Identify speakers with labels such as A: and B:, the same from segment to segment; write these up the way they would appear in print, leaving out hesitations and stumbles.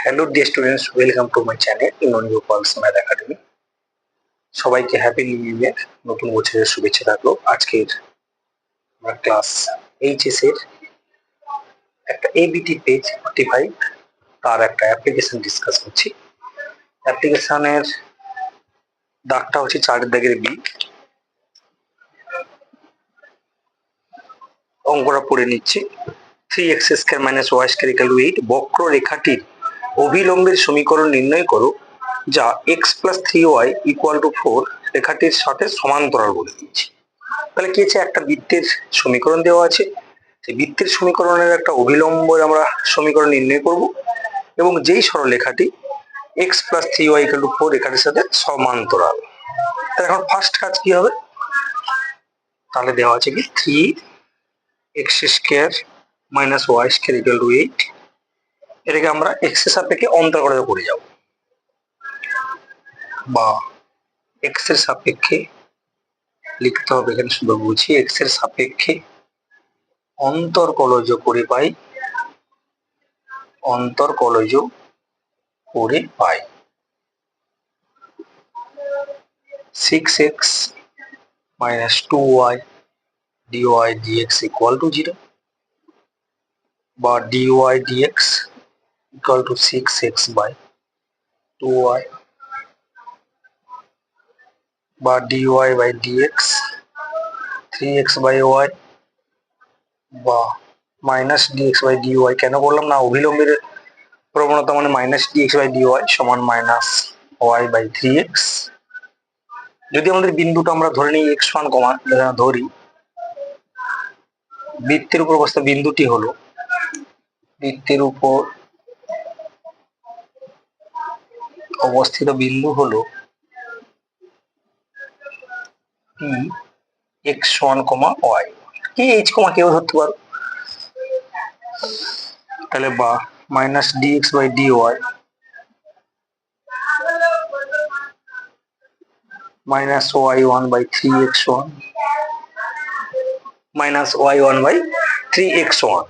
A: Hello dear students, welcome to my channel universe math academy. সবাইকে happy new year, নতুন বছরের শুভেচ্ছা থাকলো। আজকের আমরা ক্লাস এইচএস এর একটা এবিটি পেজ 45 তার একটা অ্যাপ্লিকেশন ডিসকাস করছি। অ্যাপ্লিকেশনের দাগটা হচ্ছে 4 দাগের বি। অঙ্কটা পড়ে নিচ্ছি। 3x square minus y square equal to 8 বক্ররেখাটির অভিলম্বের সমীকরণ নির্ণয় করো যা x plus 3y equal to 4 রেখাটির সাথে সমান্তরাল বলে দিয়েছি। তাহলে কি আছে, একটা বৃত্তের সমীকরণ দেওয়া আছে, সেই বৃত্তের সমীকরণের একটা অভিলম্বের আমরা সমীকরণ নির্ণয় করব এবং যেই সরলরেখাটি x plus 3y equal to 4 রেখাটির সাথে সমান্তরাল। তাহলে এখন ফার্স্ট কাজ কি হবে, তাহলে দেওয়া আছে কি 3x square minus y square equal to 8, এটাকে আমরা x এর সাপেক্ষে অন্তর্গত করে যাব বা x এর সাপেক্ষে লিখতে হবে। এখানে শুধু বুঝি x এর সাপেক্ষে অন্তর্কলজ করে পাই, অন্তর্কলজ করে পাই 6x minus 2y dy dx equal to 0 বা dy dx equal to 6x by 2y বা dy by dx 3x by y বা মাইনাস dx by dy। কেন বললাম না, অভিলম্বের প্রবণতা মানে মাইনাস dx by dy সমান মাইনাস y by 3x। যদি আমাদের বিন্দুটা আমরা ধরে নিই x1, ধরি বৃত্তের উপর অবস্থিত বিন্দুটি হলো, বৃত্তের উপর অবস্থিত বিন্দু হলো x1, y, কি h, কেউ ধরতে পারো। তাহলে বা minus dx by dy minus y1 by 3x1 minus y1 by 3x1,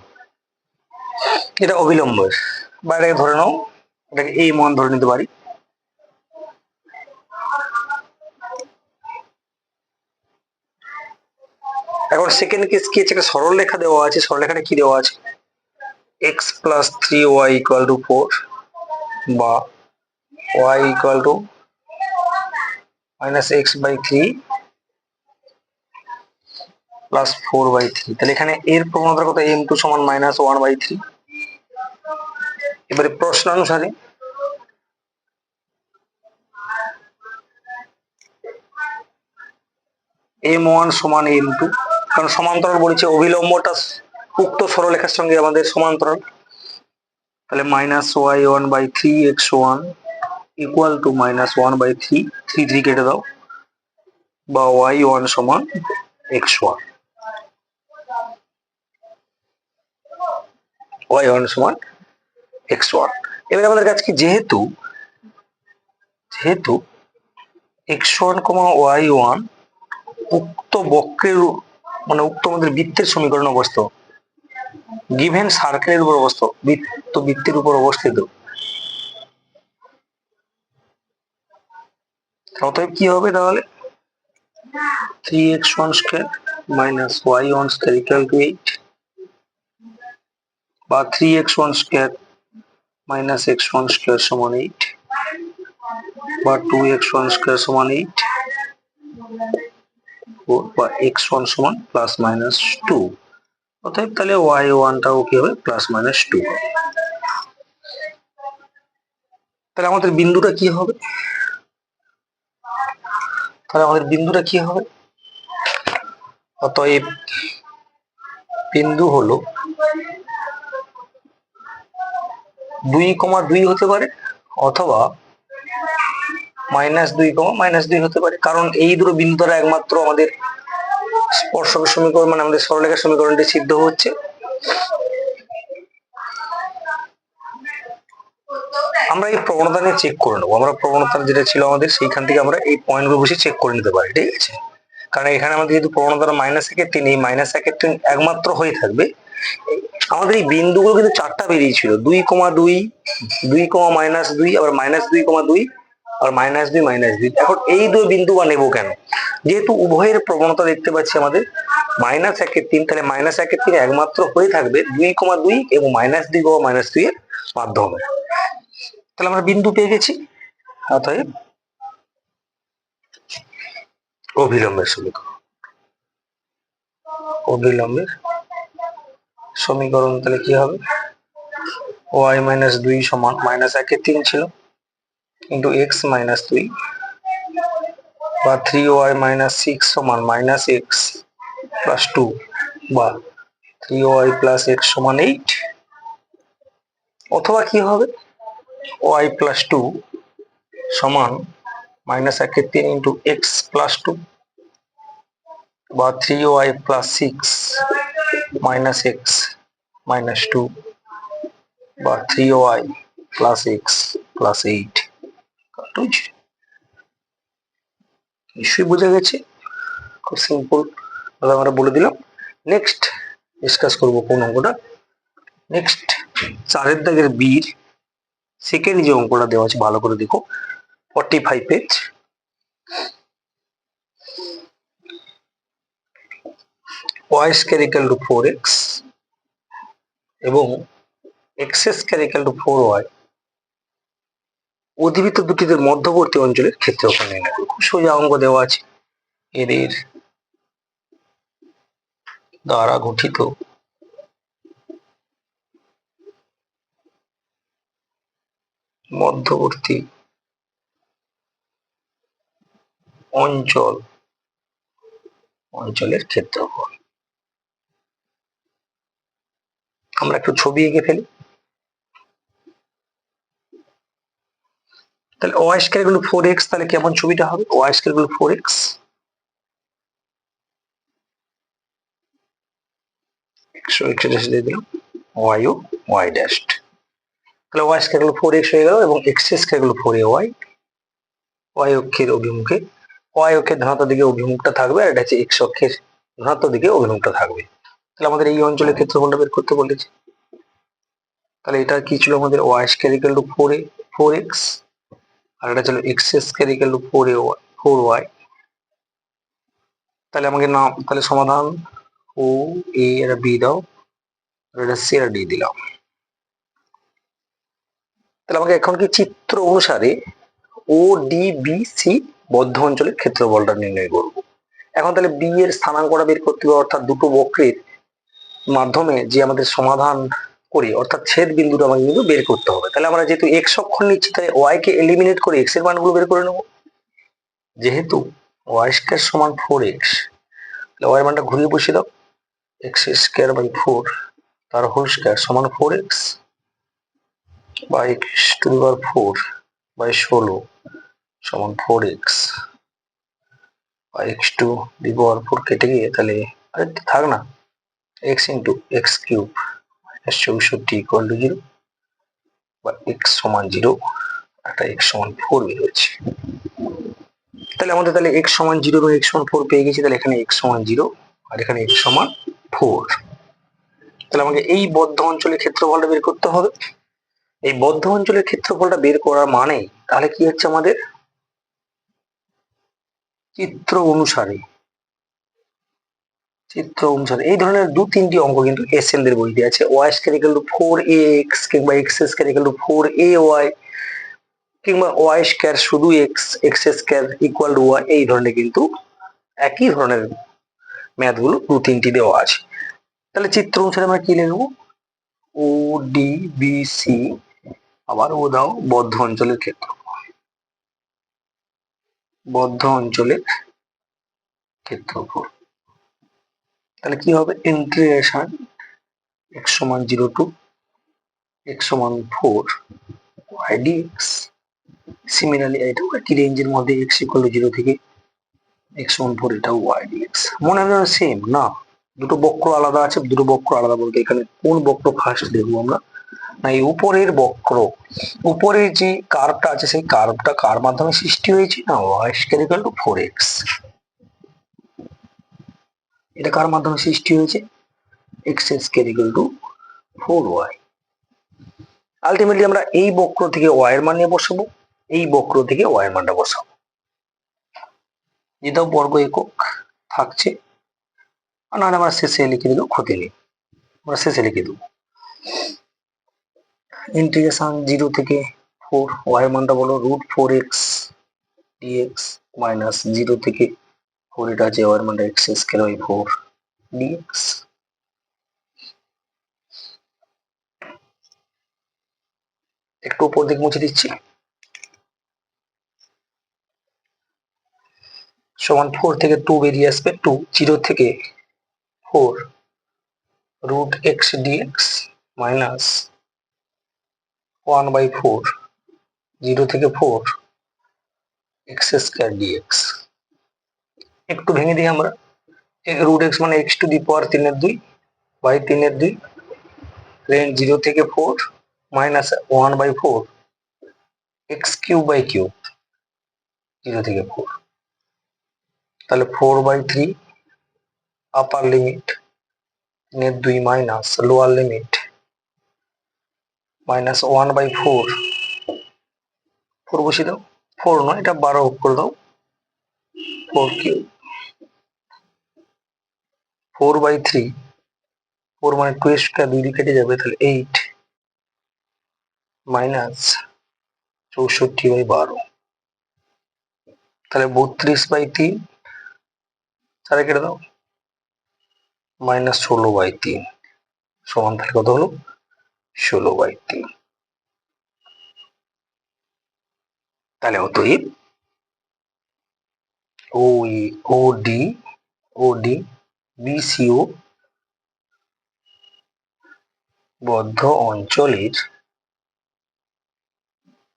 A: এটা অভিলম্ব। বা এটাকে ধরে নাও, এটাকে এই মান ধরে নিতে পারি। এখন সেকেন্ড কেস কি আছে, একটা সরল রেখা দেওয়া আছে। সরল রেখাটা কি দেওয়া আছে, x plus 3y equal to 4 বা y equal to minus x by 3 plus 4 by 3। তাহলে এখানে এর প্রবণতার কত, m2 সমান মাইনাস 1 বাই 3। এবারে প্রশ্ন অনুসারে m1 সমান m2, কারণ সমান্তরাল বলেছে, অভিলম্বটা উক্ত সরলরেখার সঙ্গে আমাদের সমান্তরাল। তাহলে minus y1 by 3x1 equal to minus 1 by 3, 3 কেটে দাও, বা y1 সমান x1, y1 সমান x1। এবার আমাদের কাছে কি, যেহেতু x1, y1 উক্ত বক্রের মানে উক্ত আমাদের বৃত্তের সমীকরণ অবস্থিত, গিভেন সার্কেলের উপর অবস্থিত, বৃত্তের উপর অবস্থিত, অতএব কি হবে, তাহলে 3x1 square minus y1 square equal to 8 বা 3x1 square minus x1 square সমান 8 বা 2x1 স্কয়ার সমান 8 বা x1 সমান প্লাস মাইনাস 2। অতএব তাহলে y1 টাও কি হবে, প্লাস মাইনাস 2 হবে। তাহলে আমাদের বিন্দুটা কি হবে, অতএব বিন্দু হলো 2,2 হতে পারে অথবা -2,-2 হতে পারে, কারণ এই দুটো বিন্দু দ্বারা একমাত্র আমাদের স্পর্শক সমীকরণ মানে আমাদের সরলরেখার সমীকরণটি সিদ্ধ হচ্ছে। আমরা এই প্রবণতা নিয়ে চেক করে নেবো, আমরা প্রবণতা যেটা ছিল আমাদের সেইখান থেকে আমরা এই পয়েন্টগুলো বসে চেক করে নিতে পারি, ঠিক আছে। কারণ এখানে আমাদের যেহেতু প্রবণতাটা মাইনাস একের 3, এই মাইনাস একের 3 একমাত্র হয়ে থাকবে আমাদের এই বিন্দুগুলো কিন্তু চারটা বেরিয়েছিল, 2,2, 2, -2, আবার -2,2, আর -2, এখন এই দুই বিন্দু নেবো কেন? যেহেতু উভয়ের প্রবণতা দেখতে পাচ্ছি আমাদের -1/3, তাহলে -1/3 একমাত্র হয়ে থাকবে 2,2 এবং -2, এর মাধ্যমে। তাহলে আমরা বিন্দু পেয়ে গেছি, অতএব অভিলম্বের সমীকরণ। অভিলম্বের সমীকরণ তাহলে কি হবে? y - 2 সমান -1/3 ছিল কিন্তু x - 2, বা 3y - 6 সমান -x + 2, বা 3y + x সমান 8, অথবা কি হবে y + 2 সমান -1/3 × x + 2, বা 3y + 6 - x - 2, বা 3y + x + 8। নিশ্চয়ই বোঝা গেছে, খুব সিম্পল ভাবে আমরা বলে দিলাম। নেক্সট ডিসকাস করবো কোন অঙ্কটা? নেক্সট 4 দাগের বির সেকেন্ড যে অঙ্কটা দেওয়া আছে, ভালো করে দেখো, 45 পেজ। y² = 4x এবং x² = 4y অধিবৃত্ত দুটির মধ্যবর্তী অঞ্চলের ক্ষেত্রফল নির্ণয় করো। খুব সোজা অঙ্ক দেওয়া আছে। এদের দ্বারা গঠিত মধ্যবর্তী অঞ্চলের ক্ষেত্রফল। আমরা একটু ছবি এঁকে ফেলি। তাহলে y² = 4x, তাহলে কেমন ছবিটা হবে? y² = 4x, x দিয়ে দিলাম, y ও y ড্যাশড। তাহলে y² = 4x হয়ে গেল এবং x² = 4ay, y অক্ষের অভিমুখে, y অক্ষের ধনাত্মক দিকে অভিমুখটা থাকবে, আর এটা হচ্ছে x অক্ষের ধনাত্মক দিকে অভিমুখটা থাকবে। তাহলে আমাদের এই অঞ্চলের ক্ষেত্রফলটা বের করতে বলেছে। তাহলে এটা কি ছিল আমাদের? y² = 4x, আর এটা ছিল x² = 4y। তাহলে আমাকে নাম, তাহলে সমাধান ও a আর b দাও, আর এটা c আর d দিলাম। তাহলে আমাকে এখন কি চিত্র অনুসারে ও ডি বি সি বদ্ধ অঞ্চলের ক্ষেত্রফলটা নির্ণয় করব। এখন তাহলে বি এর স্থানাঙ্কটা বের করতে হবে, অর্থাৎ দুটো বক্রের মাধ্যমে যে আমাদের সমাধান করি, অর্থাৎ ছেদ বিন্দুটা আমাকে কিন্তু বের করতে হবে। তাহলে আমরা যেহেতু এক্স অক্ষর নিচ্ছি, তাই ওয়াই কে এলিমিনেট করে এক্স এর মানগুলো বের করে নেব। যেহেতু y² = 4x, তাহলে y এর মানটা ঘুরিয়ে বসিয়ে দাও, x² / 4 তার হোল স্কয়ার সমান 4x, বা x⁴/16 সমান 4x, বা x⁴ কেটে গিয়ে তাহলে আরে থাক না, x × x³ - 64 = 0, বা x সমান 0, একটা x সমান 4 বেরোচ্ছে। তাহলে আমাদের তাহলে x সমান 0 এবং x সমান 4 পেয়ে গেছি। তাহলে এখানে x সমান 0 আর এখানে x সমান 4। তাহলে আমাকে এই বদ্ধ অঞ্চলের ক্ষেত্রফলটা বের করতে হবে। এই বদ্ধ অঞ্চলের ক্ষেত্রফলটা বের করার মানে তাহলে কি হচ্ছে, আমাদের চিত্র অনুসারে এই ধরনের 2-3টি অঙ্ক কিন্তু এসএল দের বইতে আছে। y² = 4ax, কিংবা x² = 4ay, কিংবা y² শুধু x, x² = y, এই ধরনের কিন্তু একই ধরনের ম্যাথ গুলো 2-3টি দেওয়া আছে। তাহলে চিত্র অনুসারে আমরা কি লিখবো? ও ডি বি সি, আবার ও দাও, বদ্ধ অঞ্চলের ক্ষেত্রফল। তাহলে কি হবে? Integration x = 0 to x = 4 y dx। Similarly এটা একই রেঞ্জের মধ্যে x = 0 থেকে x = 4, এটাও y dx। মনে হয় সেম না, দুটো বক্র আলাদা আছে। দুটো বক্র আলাদা বলতে এখানে কোন বক্র ফার্স্ট দেখবো আমরা? না, এই উপরের বক্র, উপরের যে কার্ভটা আছে, সেই কার্ভটা কার মাধ্যমে সৃষ্টি হয়েছে? না, y² = 4x। এটা কার মাধ্যমে সৃষ্টি হয়েছে? x² = 4y। আলটিমেটলি আমরা এই বক্র থেকে y এর মান নিয়ে বসাবো, এই বক্র থেকে y এর মানটা বসাবো। যেটাও বর্গ একক থাকছে, আর নাহলে আমরা শেষে লিখে দিলেও ক্ষতি নেই, আমরা শেষে লিখে দেবো। ইন্টিগ্রেশন 0 থেকে 4, y এর মানটা বলো √4x dx মাইনাস 0 থেকে 4, এটা আছে y এর মানটা x²/4 dx। একটু উপর দিক মুছে দিচ্ছি, সমান 4 থেকে 2 বেরিয়ে আসবে, 2 0 থেকে 4 √x dx মাইনাস 1/4 0 থেকে 4 x² dx। একটু ভেঙে দিই আমরা, √x মানে x⁻³ বাই 3/2, রেঞ্জ 0 থেকে 4 মাইনাস 1/4 x³ 0 থেকে 4, তাহলে 4/3 আপার limit 3/2 minus lower limit minus 1/4, 4 বসিয়ে দাও, 4 নয় এটা 12 করে দাও, 4³ 4/3, 4 মানে 2² 2 দিয়ে কেটে যাবে, তাহলে 8 মাইনাস 64/12, তাহলে 32/3 তাহলে কেটে দাও, মাইনাস 16/3 সমান, তাহলে কত হলো 16/3। তাহলে অতএব ওডি বিসিও বদ্ধ অঞ্চলের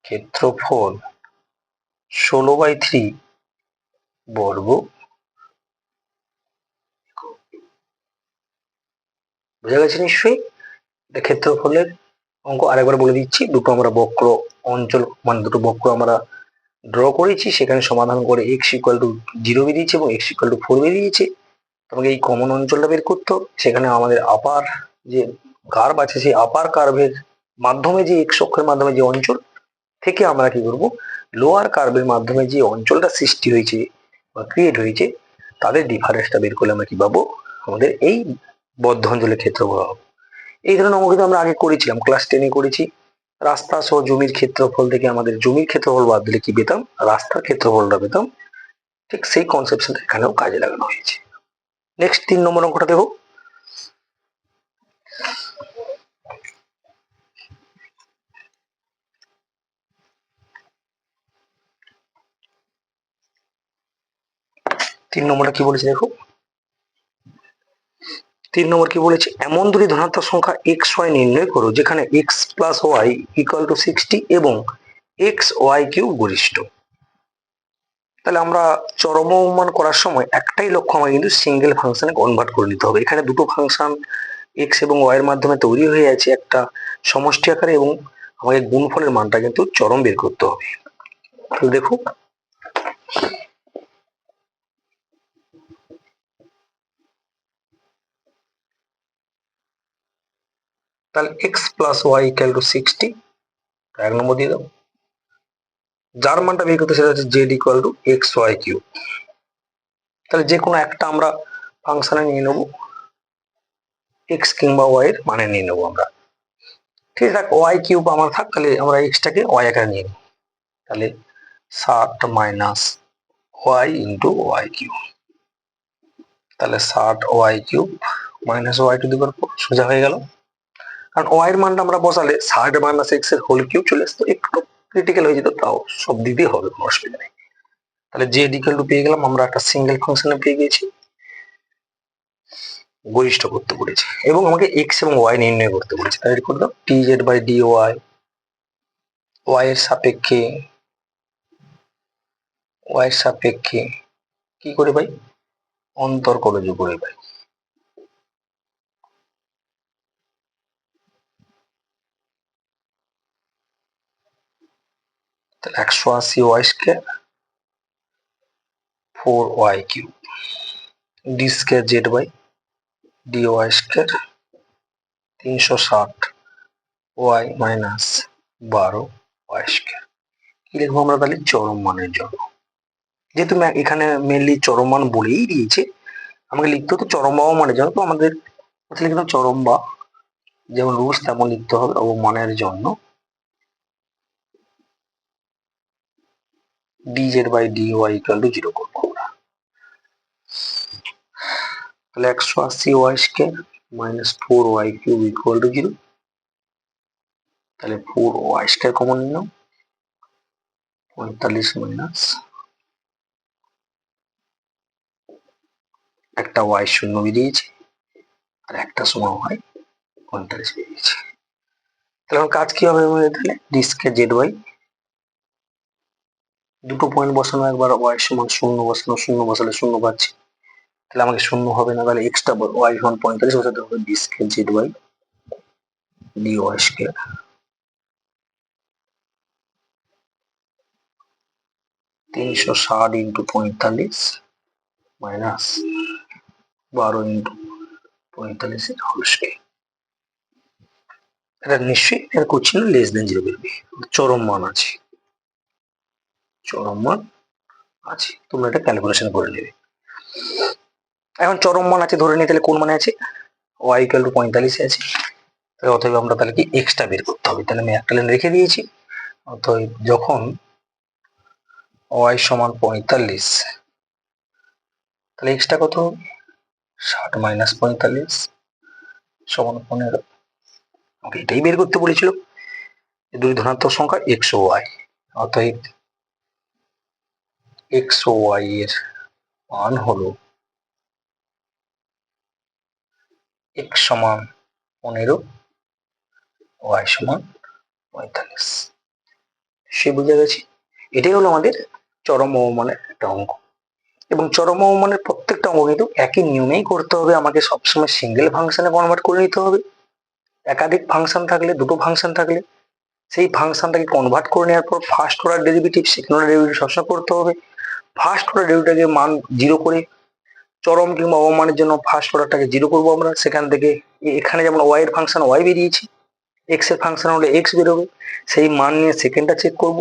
A: ক্ষেত্রফল 16/3 বর্গ। বোঝা গেছে নিশ্চয়ই? এটা ক্ষেত্রফলের অঙ্ক। আরেকবার বলে দিচ্ছি, দুটো আমরা বক্র অঞ্চল মানে দুটো বক্র আমরা ড্র করেছি, সেখানে সমাধান করে x=0 বেরিয়েছে এবং x=4 বেরিয়েছে। তোমাকে এই কমন অঞ্চলটা বের করতে হবে। সেখানে আমাদের আপার যে কার্ভ আছে, সেই আপার কার্ভের মাধ্যমে যে এক্স অক্ষের মাধ্যমে যে অঞ্চল থেকে আমরা কি করব, লোয়ার কার্ভের মাধ্যমে যে অঞ্চলটা সৃষ্টি হয়েছে বা ক্রিয়েট হয়েছে, তাদের ডিফারেন্সটা বের করলে আমরা কি পাবো, আমাদের এই বদ্ধ অঞ্চলের ক্ষেত্রফল হবে। এই ধরনের অঙ্ক কিন্তু আমরা আগে করেছিলাম, ক্লাস 10-এ করেছি। রাস্তা সহ জমির ক্ষেত্রফল থেকে আমাদের জমির ক্ষেত্রফল বাদ দিলে কি পেতাম, রাস্তার ক্ষেত্রফলটা পেতাম। ঠিক সেই কনসেপশনটা এখানেও কাজে লাগানো হয়েছে। নেক্সট 3 নম্বর অঙ্কটা দেখো। তিন নম্বরটা কি বলেছে দেখো, 3 নম্বর কি বলেছে, এমন দুটি ধনাত্মক সংখ্যা এক্স ওয়াই নির্ণয় করো যেখানে x+y=60 এবং xy³ গরিষ্ঠ। তাহলে আমরা চরম মান করার সময় একটাই লক্ষ্য, আমাকে কিন্তু সিঙ্গেল ফাংশনে কনভার্ট করে নিতে হবে। এখানে দুটো ফাংশন এক্স এবং ওয়াই এর মাধ্যমে তৈরি হয়ে আছে একটা সমষ্টি আকারে, এবং আমাকে গুণফলের মানটা কিন্তু চরম বের করতে হবে। তো দেখো, তাহলে x+y=60 এক নম্বর দিয়ে দাও। যার মানটা বের করতে, সেটা হচ্ছে z=xy³। তাহলে যে কোনো একটা আমরা ফাংশনে নিয়ে নেবো, এক্স কিংবা ওয়াই এর মানে নিয়ে নেবো আমরা। ঠিক আছে, y³ আমার থাক, তাহলে আমরা এক্সটাকে ওয়াই আকারে নিয়ে নেব। তাহলে 60 মাইনাস ওয়াই ইন্টু y³, তাহলে 60 y³ মাইনাস y⁴ সোজা হয়ে গেল। কারণ ওয়াই এর মানটা আমরা বসালে 60 মাইনাস এক্স এর হোল কিউব চলে আসতো, একটু ক্রিটিক্যাল হয়ে যেত, তাও সব দিতেই হবে, কোনো অসুবিধা নেই। তাহলে z= পেয়ে গেলাম, আমরা একটা সিঙ্গেল ফাংশনে পেয়ে গেছি, গরিষ্ঠ করতে বলেছে, এবং আমাকে এক্স এবং ওয়াই নির্ণয় করতে বলেছে। তাহলে করে দাও dz/dy ওয়াই এর সাপেক্ষে কি করে পাই, অন্তর্কলজ করে পাই। তাহলে 180y² 4y³ d² z/dy² 360 Y minus 12 Y square. কি লিখবো আমরা তাহলে? চরম মানের জন্য। যেহেতু এখানে মেনলি চরম মান বলেই দিয়েছে, আমাকে লিখতে হতো চরম বা মানের জন্য, তো আমাদের লিখলাম চরম বা, যেমন রুলস তেমন লিখতে হবে, অবমানের জন্য dz by dy equal to 0 করবো আমরা। তাহলে 180 Y square minus 4 Y cube equal to 0। তাহলে 4 ওয়াই স্কয়ার কমন নিলাম, 45 মাইনাস একটা ওয়াই শূন্য বেরিয়েছে আর একটা সমান ওয়াই 45 বেরিয়েছে। তাহলে এখন কাজ কি হবে আমাদের? তাহলে ডি স্কয়ার জেড ওয়াই, দুটো পয়েন্ট বসানো, একবার ওয়াই সমান শূন্য বসানো, শূন্য বসালে শূন্য পাচ্ছি, তাহলে আমাকে শূন্য হবে না, তাহলে এক্সট্রা ওয়াই সমান 45 বসাতে হবে, D square Z Y D Y square 360 into 45 মাইনাস 12 ইন্টু 45 এর হোল স্কয়ার। এটা নিশ্চয়ই এর কোচিন লেস দেন 0 বেরোবে, চরম মান আছে, চরম মান আছে, তোমরা এটা ক্যালকুলেশন করে নেবে। এখন চরম মান আছে ধরে নিই, তাহলে কোন মানে আছে? ওয়াই ইকুয়াল টু 45 আছে, তাহলে অতএব আমরা তাহলে কি এক্সট্রা বের করতে হবে, তাহলে আমি একটা লাইন রেখে দিয়েছি। অতএব যখন ওয়াই সমান 45, তাহলে এক্সট্রা কত হবে? 60 মাইনাস 45 সমান 15। ওকে, এটাই বের করতে বলেছিল, দুই ধনাত্মক সংখ্যা এক্স ও ওয়াই, অতএব এক্স ও ওয়াই এর মান হলো এক্স সমান 15, ওয়াই সমান 45। সে বুঝে গেছি। এটাই হলো আমাদের চরম অবমানের একটা অঙ্ক, এবং চরম অবমানের প্রত্যেকটা অঙ্ক কিন্তু একই নিয়মেই করতে হবে। আমাকে সবসময় সিঙ্গেল ফাংশনে কনভার্ট করে নিতে হবে। একাধিক ফাংশন থাকলে, দুটো ফাংশন থাকলে সেই ফাংশনটাকে কনভার্ট করে নেওয়ার পর first order derivative, second order derivative সবসময় করতে হবে। ফার্স্ট অর্ডার ডেরিভেটিভের মান 0 করে, চরম কিংবা অবমানের জন্য ফার্স্ট অর্ডারটাকে 0 করবো আমরা। সেখান থেকে এখানে যেমন ওয়াই এর ফাংশন ওয়াই বেরিয়েছে, এক্স এর ফাংশন হলে এক্স বেরোবে, সেই মান নিয়ে সেকেন্ডটা চেক করব,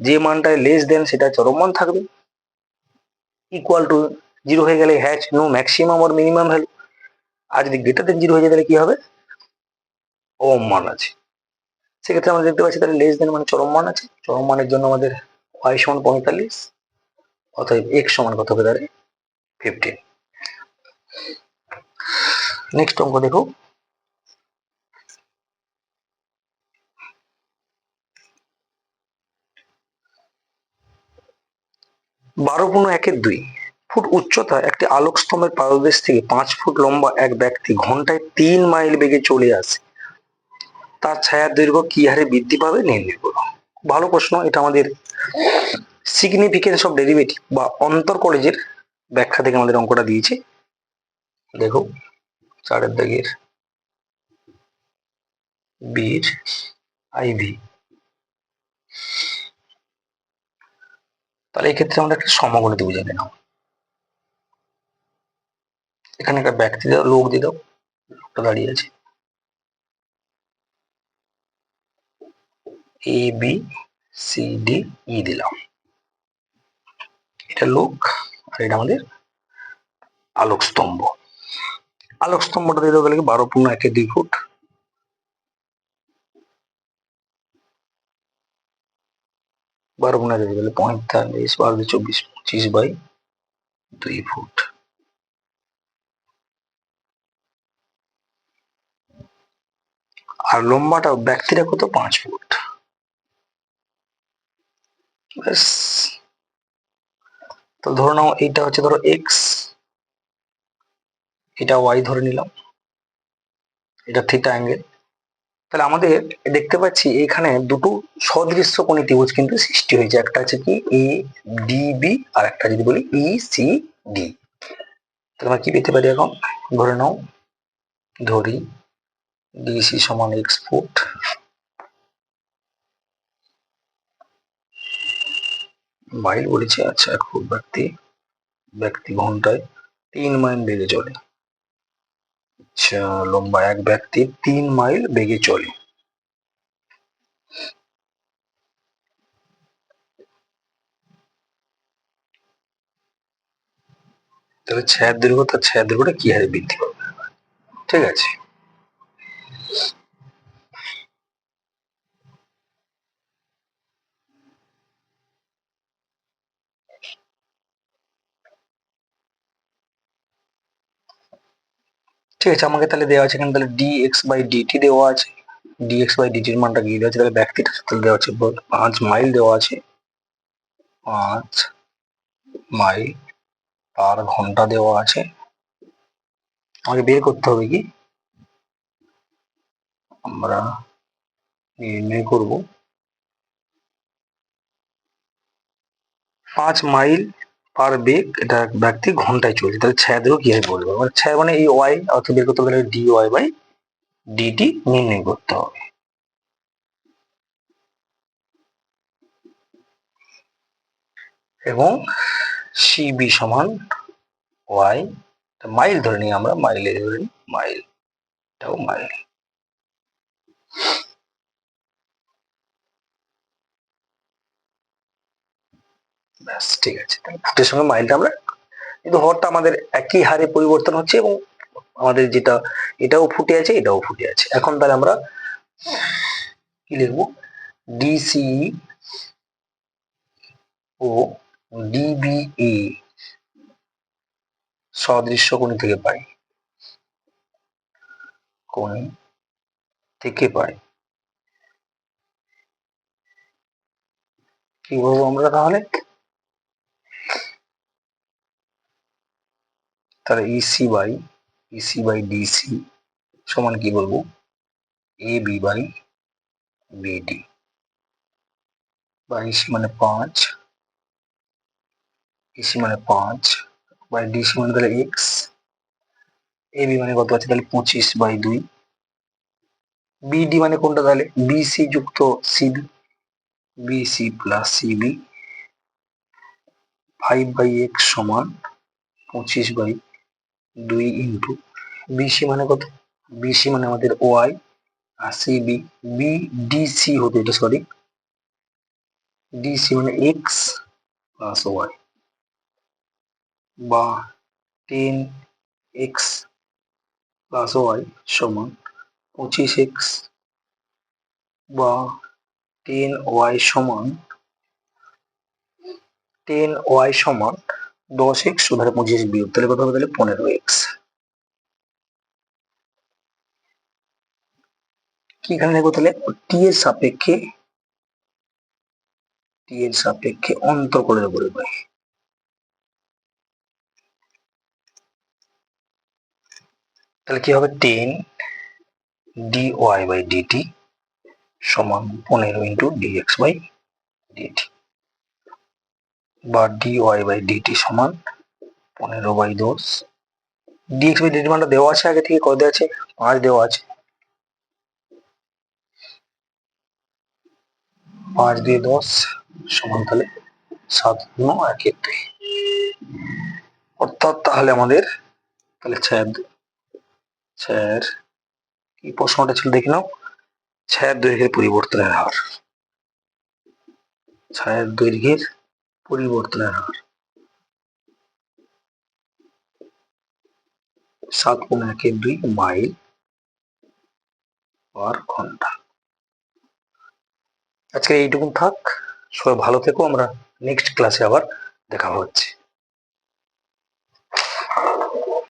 A: যে মানটায় লেস দেন সেটা চরম মান থাকবে, ইকুয়াল টু 0 হয়ে গেলে has no maximum or minimum value. আর যদি গ্রেটার দেন 0 হয়ে যায় তাহলে কি হবে? ওম মান আছে। সেক্ষেত্রে আমরা দেখতে পাচ্ছি তাহলে লেস দেন মানে চরম মান আছে, চরম মানের জন্য আমাদের ওয়াই সমান 45, অতএব এক্স সমান কত হবে? তাহলে 15। নেক্সট অঙ্ক দেখো, 12.1-2 ফুট উচ্চতা একটি আলোক স্তম্ভের পাদদেশ থেকে 5 ফুট লম্বা এক ব্যক্তি ঘন্টায় 3 মাইল বেগে চলে আসে, তার ছায়ার দৈর্ঘ্য কি হারে বৃদ্ধি পাবে নির্ণয় করো। ভালো প্রশ্ন, এটা আমাদের সিগনিফিকেন্স অফ ডেরিভেটিভ বা অন্তর কলেজের ব্যাখ্যা থেকে আমাদের অঙ্কটা দিয়েছে। দেখো 4 দাগের বির আইভি, তাহলে এক্ষেত্রে আমরা একটা সমগণিত বুঝে নিলাম। এখানে একটা ব্যক্তি দাও, লোক দিয়ে দাও, লোকটা দাঁড়িয়ে আছে, A B C D E দিলাম, এটা লোক আর এটা আমাদের আলোক স্তম্ভ। আলোক স্তম্ভটা দিয়ে দেবো 12.1-2 ফুট, 12 দিয়ে গেলে 45, 12 24, 25 বাই 2 ফুট। আর লম্বাটা ব্যক্তিরা কত? 5 ফুট। ব্যাস, তো ধরে নাও এইটা হচ্ছে ধরো এক্স, এটা ওয়াই ধরে নিলাম, এটা থিটা অ্যাঙ্গেল। তাহলে আমাদের দেখতে পাচ্ছি এখানে দুটো সদৃশ্যকোণী ত্রিভুজ কিন্তু সৃষ্টি হয়েছে, একটা আছে কি এ ডি বি, আর একটা যদি বলি ই সি ডি। তাহলে আমরা কি পেতে পারি এখন? ধরে নাও, ধরি ডিসি সমান এক্স ফুট, মাইল বলেছে, আচ্ছা 1 ফুট ব্যক্তি, ব্যক্তি ঘন্টায় 3 মাইল বেগে চলে, লম্বা এক ব্যক্তি 3 মাইল বেগে চলে। তাহলে ছায়ার দৈর্ঘ্য, তার ছায়ার দৈর্ঘ্যটা কি হারে বৃদ্ধি পাবে? ঠিক আছে, ঠিক আছে, আমাকে তাহলে দেওয়া আছে এখানে, তাহলে dx/dt দেওয়া আছে। dx/dt এর মানটা কি দেওয়া আছে? তাহলে ব্যক্তিটা তাহলে দেওয়া আছে 5 মাইল দেওয়া আছে, 5 মাইল পার ঘন্টা দেওয়া আছে। আমাকে বের করতে হবে কি, আমরা নির্ণয় করব 5 মাইল পার বেগ, এটা ব্যক্তি ঘন্টায় চলছে, তাহলে ছায়া দৈর্ঘ্য কিভাবে বলবো? মানে ছায়া মানে এই ওয়াই, অর্থাৎ বের করতে গেলে dy/dt নির্ণয় করতে হবে। এবং সিবি সমান ওয়াই, মাইল ধরে নিই আমরা, মাইলে ধরে নিই, মাইলটাও মাইল। ব্যাস ঠিক আছে, ফুটের সঙ্গে মাইলটা আমরা, কিন্তু হরটা আমাদের একই হারে পরিবর্তন হচ্ছে, এবং আমাদের যেটা এটাও ফুটে আছে, এটাও ফুটে আছে। এখন তাহলে আমরা কি লিখবো? ডিসি ও ডিবিএ সদৃশ্য কোণ থেকে পাই, কোণ থেকে পাই। কি বলবো আমরা তাহলে? তাহলে ইসি বাই ডিসি সমান কি বলবো? AB/BD, বা ইসি মানে 5, ইসি মানে 5 বাই ডিসি মানে তাহলে এক্স, এবি মানে কত আছে? তাহলে 25/2, বিডি মানে কোনটা? তাহলে বিসি যুক্ত CB, BC plus CB, 5/x সমান 25/2 ইন্টু বিসি মানে কত? বিসি মানে আমাদের ওয়াই, আর সিবি, বিডিসি হতো এটা, সরি, ডিসি মানে এক্স প্লাস ওয়াই, বা 10x প্লাস ওয়াই সমান 25x, বা 10y সমান 10x, ওধারে 25 বিয়োগ, তাহলে কত হবে? তাহলে 15x। কি এখানে দেখো তাহলে, টি এর সাপেক্ষে অন্তর করে দেবো রে ভাই। তাহলে কি হবে? 10 dy/dt সমান 15 ইন্টু dx/dt, বা dy/dt সমান 15/10। dx/dt মানটা দেওয়া আছে আগে থেকে, কত দেওয়া আছে? 5 দেওয়া আছে, 5 দিয়ে 10 সমান তাহলে 7×1=2। অর্থাৎ তাহলে আমাদের, তাহলে ছায়ার কি প্রশ্নটা ছিল দেখে নাও? ছায়ার দৈর্ঘ্যের পরিবর্তনের হার, ছায়ার দৈর্ঘ্যের পরিবর্তনের হার 7×1=2 মাইল পার ঘন্টা। আজকে এইটুকুন থাক, সবাই ভালো থেকো, আমরা নেক্সট ক্লাসে আবার দেখা হচ্ছে।